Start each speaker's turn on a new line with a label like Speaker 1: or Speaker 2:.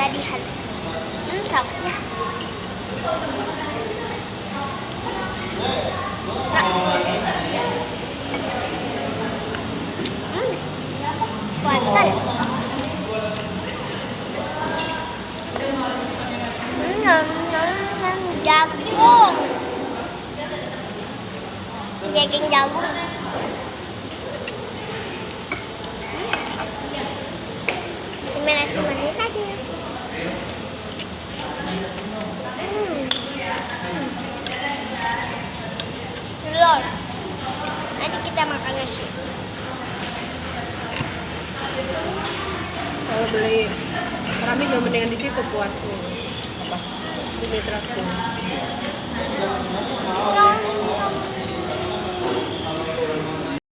Speaker 1: tadi harus sausnya. Wortel. Jagung. Daging jagung. Manis aja. Lol. Nanti kita makan nasi.
Speaker 2: Kalau beli kami juga mendingan di situ puasnya. Apa? Di Mitra School.